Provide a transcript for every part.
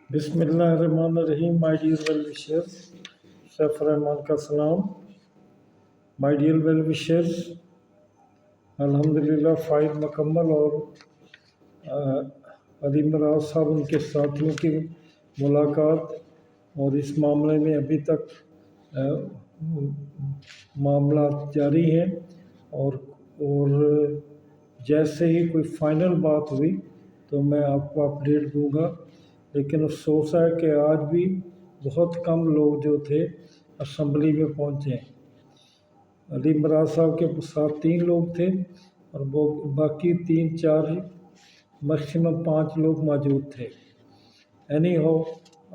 बिस्मिल्लाहिर्रहमानिर्रहीम। My dear well wishers, Saif Rahman का सलाम। माय डियर वेल विशर्स, अल्हम्दुलिल्लाह फाइल मुकम्मल और अली मराज साहब उनके साथियों की मुलाकात और इस मामले में अभी तक मामला जारी है और जैसे ही कोई फाइनल बात हुई तो मैं आपको अपडेट दूंगा। लेकिन अफसोस है कि आज भी बहुत कम लोग जो थे असम्बली में पहुँचे। अली मराज साहब के साथ 3 लोग थे और वो बाकी 3-4 मैक्सिमम 5 लोग मौजूद थे। एनी हो,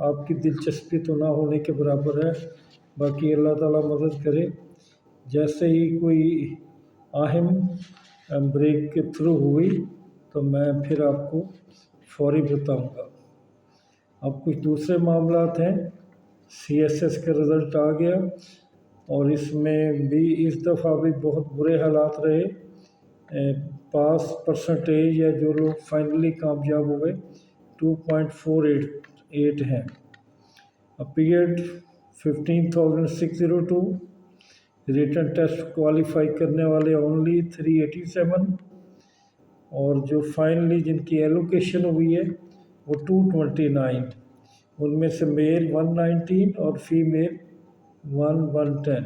आपकी दिलचस्पी तो ना होने के बराबर है। बाकी अल्लाह ताला मदद करे। जैसे ही कोई अहम ब्रेक के थ्रू हुई तो मैं फिर आपको फौरी बताऊंगा। अब कुछ दूसरे मामलात हैं। CSS का रिज़ल्ट आ गया और इसमें भी इस दफ़ा भी बहुत बुरे हालात रहे। पास परसेंटेज या जो लोग फाइनली कामयाब हुए 2.48 हैं। अपीयर्ड 15,602। रिटन टेस्ट क्वालिफाई करने वाले ओनली 387 और जो फाइनली जिनकी एलोकेशन हुई है वो 229। उनमें से मेल 119 और फीमेल 110।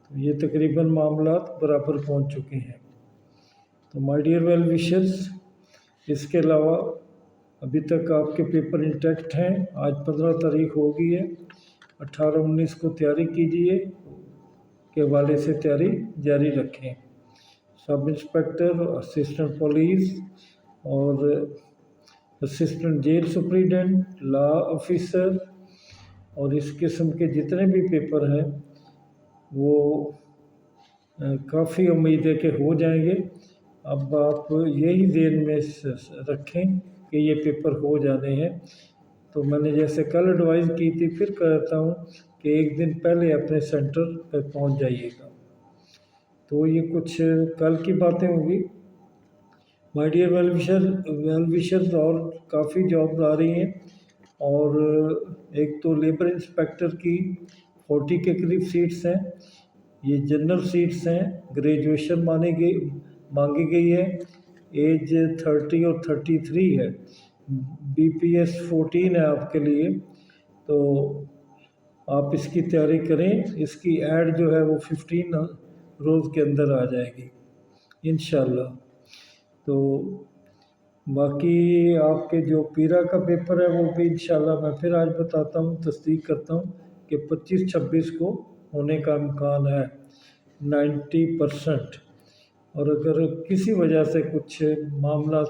तो ये तकरीबन मामलात बराबर पहुंच चुके हैं। तो माय डियर वेल विशर्स, इसके अलावा अभी तक आपके पेपर इंटैक्ट हैं। आज 15 तारीख हो गई है। 18-19 को तैयारी कीजिए, के हवाले से तैयारी जारी रखें। सब इंस्पेक्टर, असिस्टेंट पुलिस और assistant jail superintendent, law officer और इस किस्म के जितने भी पेपर हैं वो काफ़ी उम्मीद है कि हो जाएंगे। अब आप यही ध्यान में रखें कि ये पेपर हो जाने हैं। तो मैंने जैसे कल एडवाइस की थी, फिर कहता हूँ कि एक दिन पहले अपने सेंटर पर पहुँच जाइएगा। तो ये कुछ कल की बातें होंगी। माय डियर वेल विशर्स, और काफ़ी जॉब्स आ रही हैं और एक तो लेबर इंस्पेक्टर की 40 के करीब सीट्स हैं। ये जनरल सीट्स हैं। ग्रेजुएशन मांगी गई है। एज 30 और 33 है। BPS 14 है आपके लिए, तो आप इसकी तैयारी करें। इसकी ऐड जो है वो 15 रोज़ के अंदर आ जाएगी इंशाल्लाह। तो बाकी आपके जो पीरा का पेपर है वो भी इंशाल्लाह मैं फिर आज बताता हूँ, तस्दीक करता हूँ कि 25-26 को होने का इम्कान है 90%। और अगर किसी वजह से कुछ मामला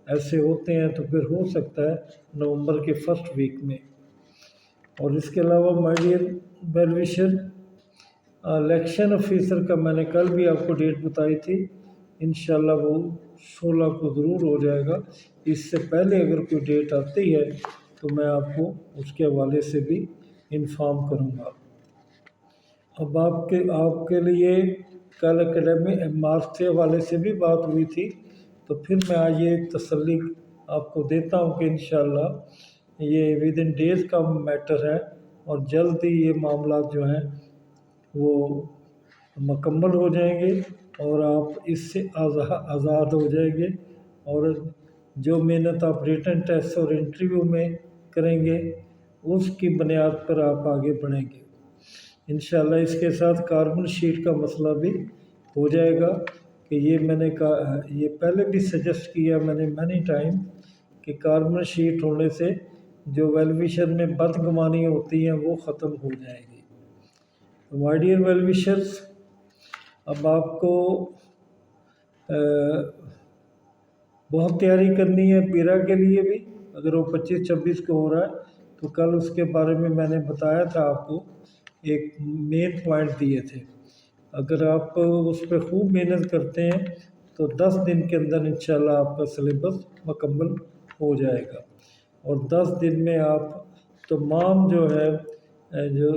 ऐसे होते हैं तो फिर हो सकता है नवंबर के फर्स्ट वीक में। और इसके अलावा my dear well wisher, election officer का मैंने कल भी आपको डेट बताई थी। इंशाल्लाह वो 16 को ज़रूर हो जाएगा। इससे पहले अगर कोई डेट आती है तो मैं आपको उसके हवाले से भी इन्फॉर्म करूँगा। अब आपके लिए कल एकेडमिक मार्क्स के हवाले से भी बात हुई थी, तो फिर मैं आज ये तसल्ली आपको देता हूँ कि इंशाल्लाह ये विद इन डेज़ का मैटर है और जल्द ही ये मामला जो हैं वो मुकम्मल हो जाएंगे और आप इससे आज़ाद हो जाएंगे। और जो मेहनत आप रिटन टेस्ट और इंटरव्यू में करेंगे उसकी बुनियाद पर आप आगे बढ़ेंगे इंशाल्लाह। इसके साथ कार्बन शीट का मसला भी हो जाएगा कि ये मैंने कहा, ये पहले भी सजेस्ट किया मैंने मैनी टाइम कि कार्बन शीट होने से जो वेलविशर में बदगुमानी होती हैं वो ख़त्म हो जाएगी। तो माय डियर वेलविशर्स, अब आपको बहुत तैयारी करनी है पीरा के लिए भी। अगर वो 25-26 को हो रहा है तो कल उसके बारे में मैंने बताया था आपको, एक मेन पॉइंट दिए थे। अगर आप उस पर खूब मेहनत करते हैं तो 10 दिन के अंदर इंशाल्लाह आपका सिलेबस मुकम्मल हो जाएगा। और 10 दिन में आप तमाम जो है जो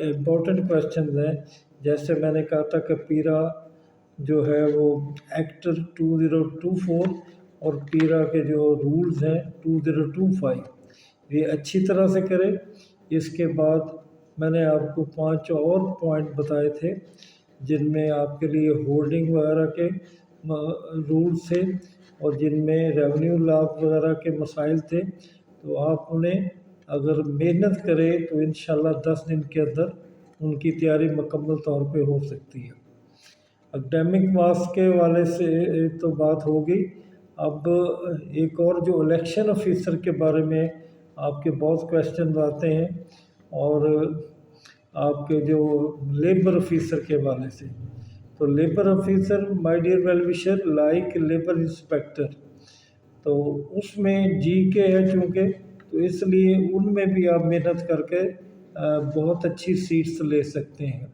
इम्पोर्टेंट क्वेश्चंस हैं, जैसे मैंने कहा था कि पीरा जो है वो एक्ट 2024 और पीरा के जो रूल्स हैं 2025, یہ اچھی طرح سے کریں۔ اس کے بعد میں نے آپ کو 5 اور پوائنٹ بتائے تھے جن میں آپ کے لیے ہولڈنگ وغیرہ کے رولز تھے اور جن میں ریونیو لاگ وغیرہ کے مسائل تھے، تو آپ انہیں اگر محنت کریں تو انشاءاللہ 10 دن کے اندر ان کی تیاری مکمل طور پہ ہو سکتی ہے۔ اکیڈمک مارکس کے حوالے سے تو بات ہوگی۔ اب ایک اور جو الیکشن آفیسر کے بارے میں آپ کے بہت کویشچن آتے ہیں، اور آپ کے جو لیبر آفیسر کے حوالے سے، تو labour officer my dear well wisher like labour inspector, تو اس میں جی کے ہے چونکہ، تو اس لیے ان میں بھی آپ محنت کر کے بہت اچھی سیٹس لے سکتے ہیں۔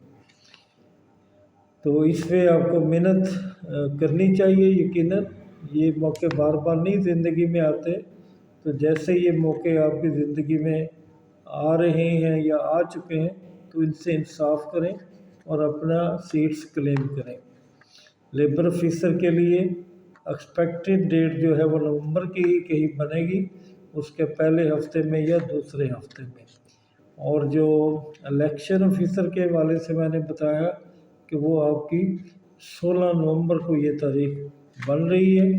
تو اس پہ آپ کو محنت کرنی چاہیے۔ یقیناً یہ موقع بار بار نہیں زندگی میں آتے، تو جیسے یہ موقع آپ کی زندگی میں آ رہے ہیں یا آ چکے ہیں تو ان سے انصاف کریں اور اپنا سیٹس کلیم کریں۔ لیبر آفیسر کے لیے ایکسپیکٹڈ ڈیٹ جو ہے وہ نومبر کی ہی کہیں بنے گی، اس کے پہلے ہفتے میں یا دوسرے ہفتے میں۔ اور جو الیکشن آفیسر کے حوالے سے میں نے بتایا کہ وہ آپ کی 16 نومبر کو یہ تاریخ بن رہی ہے۔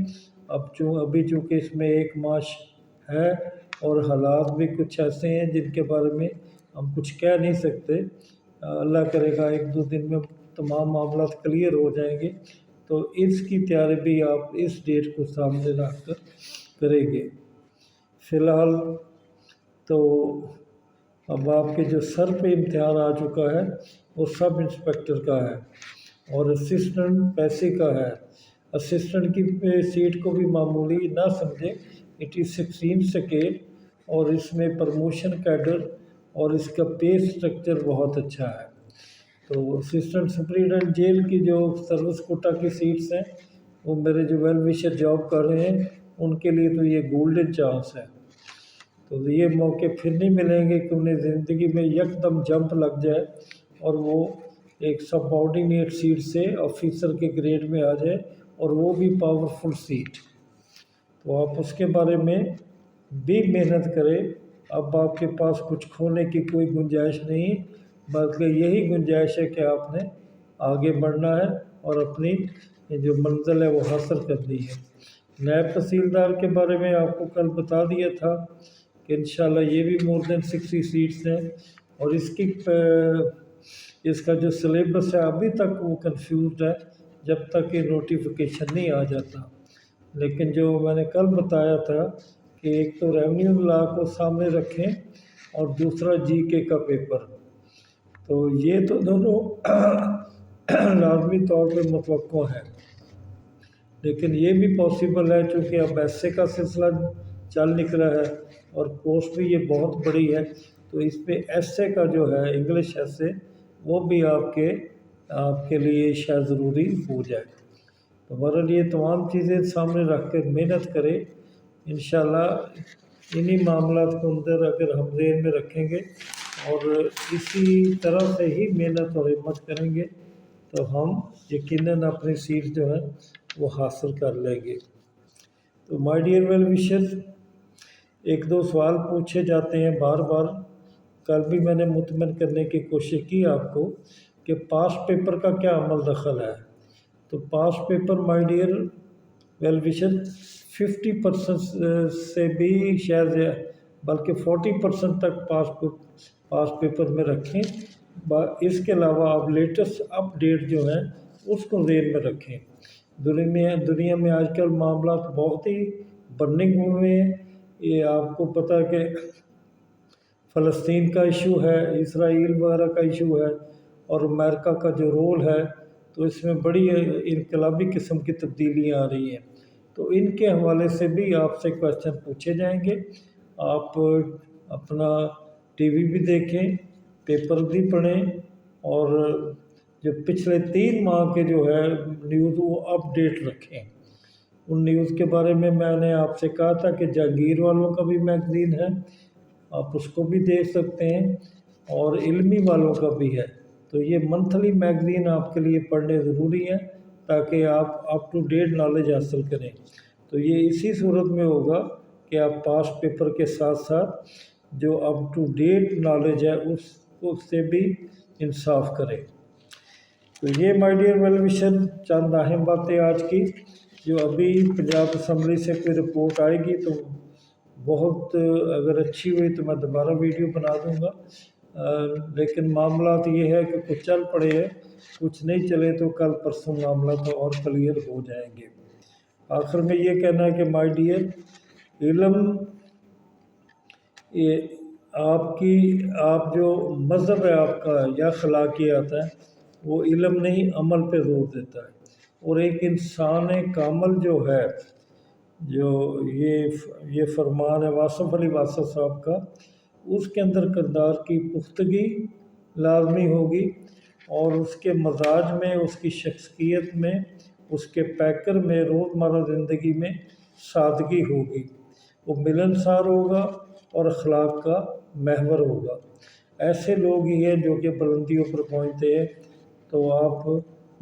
ابھی چونکہ اس میں 1 مارچ ہے اور حالات بھی کچھ ایسے ہیں جن کے بارے میں ہم کچھ کہہ نہیں سکتے، اللہ کرے گا 1-2 دن میں تمام معاملات کلیئر ہو جائیں گے، تو اس کی تیاری بھی آپ اس ڈیٹ کو سامنے رکھ کر کریں گے۔ فی الحال تو اب آپ کے جو سر پہ امتحان آ چکا ہے وہ سب انسپیکٹر کا ہے اور اسسٹنٹ پیسے کا ہے۔ اسسٹنٹ کی سیٹ کو بھی معمولی نہ سمجھیں، اٹ از 16 سکیل، اور اس میں پروموشن کیڈر اور اس کا پے سٹرکچر بہت اچھا ہے۔ تو اسسٹنٹ سپرنٹینڈنٹ جیل کی جو سروس کوٹا کی سیٹس ہیں، وہ میرے جو ویل وشر جاب کر رہے ہیں ان کے لیے تو یہ گولڈن چانس ہے۔ تو یہ موقع پھر نہیں ملیں گے کہ انہیں زندگی میں یکدم جمپ لگ جائے اور وہ ایک سب آرڈینیٹ سیٹ سے آفیسر کے گریڈ میں آ جائے، اور وہ بھی پاورفل سیٹ۔ تو آپ اس کے بارے میں بھی محنت کریں۔ اب آپ کے پاس کچھ کھونے کی کوئی گنجائش نہیں، بلکہ یہی گنجائش ہے کہ آپ نے آگے بڑھنا ہے اور اپنی جو منزل ہے وہ حاصل کرنی ہے۔ نائب تحصیلدار کے بارے میں آپ کو کل بتا دیا تھا کہ انشاءاللہ یہ بھی مور دین 60 سیٹس ہیں، اور اس کا جو سلیبس ہے ابھی تک وہ کنفیوزڈ ہے جب تک کہ نوٹیفیکیشن نہیں آ جاتا۔ لیکن جو میں نے کل بتایا تھا کہ ایک تو ریونیو لا کو سامنے رکھیں اور دوسرا جی کے کا پیپر، تو یہ تو دونوں لازمی طور پہ متوقع ہے، لیکن یہ بھی پاسبل ہے چونکہ اب ایسے کا سلسلہ چل نکلا ہے اور پوسٹ بھی یہ بہت بڑی ہے، تو اس پہ ایسے کا جو ہے انگلش ایسے وہ بھی آپ کے لیے شاید ضروری ہو جائے۔ تو بہرحال یہ تمام چیزیں سامنے رکھ کر محنت کریں۔ انشاءاللہ انہی معاملات کو اندر اگر ہم ذہن میں رکھیں گے اور اسی طرح سے ہی محنت اور ہمت کریں گے تو ہم یقیناً اپنی سیٹ جو ہے وہ حاصل کر لیں گے۔ تو مائی ڈیئر ویل وشرز، 1-2 سوال پوچھے جاتے ہیں بار بار۔ کل بھی میں نے مطمئن کرنے کی کوشش کی آپ کو کہ پاسٹ پیپر کا کیا عمل دخل ہے۔ تو past paper my dear well wisher 50% سے بھی شاید بلکہ 40% تک پاسٹ پیپر میں رکھیں۔ اس کے علاوہ آپ لیٹسٹ اپ ڈیٹ جو ہے اس کو ذہن میں رکھیں۔ دنیا میں آج کل معاملات بہت ہی برننگ ہوئے ہیں۔ یہ آپ کو پتہ کہ فلسطین کا ایشو ہے، اسرائیل وغیرہ کا ایشو ہے، اور امریکہ کا جو رول ہے، تو اس میں بڑی انقلابی قسم کی تبدیلیاں آ رہی ہیں۔ تو ان کے حوالے سے بھی آپ سے کویشچن پوچھے جائیں گے۔ آپ اپنا ٹی وی بھی دیکھیں، پیپر بھی پڑھیں، اور جو پچھلے 3 ماہ کے جو ہے نیوز وہ اپ ڈیٹ رکھیں۔ ان نیوز کے بارے میں نے آپ سے کہا تھا کہ جہانگیر والوں کا بھی میگزین ہے، آپ اس کو بھی دیکھ سکتے ہیں، اور علمی والوں کا بھی ہے۔ تو یہ منتھلی میگزین آپ کے لیے پڑھنے ضروری ہے تاکہ آپ اپ ٹو ڈیٹ نالج حاصل کریں۔ تو یہ اسی صورت میں ہوگا कि आप पास्ट पेपर के साथ साथ जो अप टू डेट नॉलेज है उससे भी इंसाफ करें। तो ये माय डियर वेल विशर चंद अहम बातें आज की। जो अभी पंजाब असम्बली से कोई रिपोर्ट आएगी तो बहुत अगर अच्छी हुई तो मैं दोबारा वीडियो बना दूंगा। लेकिन मामला तो ये है कि कुछ चल पड़े हैं, कुछ नहीं चले तो कल परसों मामला तो और क्लियर हो जाएंगे। आखिर में ये कहना है कि माय डियर, इल्म ये आप जो मज़हब है आपका या अखलाकियात है वो इल्म नहीं अमल पे जोर देता है। और एक इंसान कामल जो है, जो ये फरमान है वासफ़ अली वासफ़ साहब का, उसके अंदर किरदार की पुख्तगी लाजमी होगी और उसके मजाज में, उसकी शख्सियत में, उसके पैकर में, रोज़मर्रा ज़िंदगी में सादगी होगी। वो मिलनसार होगा और अखलाक का महवर होगा। ऐसे लोग ही हैं जो कि बुलंदियों पर पहुँचते हैं। तो आप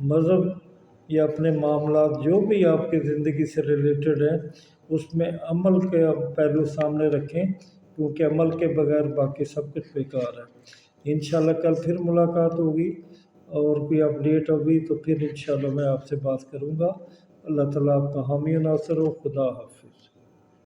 मज़हब या अपने मामला जो भी आपकी ज़िंदगी से रिलेटेड है उसमें अमल के पहलू सामने रखें, क्योंकि अमल के बगैर बाकी सब कुछ बेकार है। इंशाल्लाह कल फिर मुलाकात होगी और कोई अपडेट होगी तो फिर इंशाल्लाह मैं आपसे बात करूँगा। अल्लाह ताला आपका हामी नासर हो। खुदा हाफ़िज़।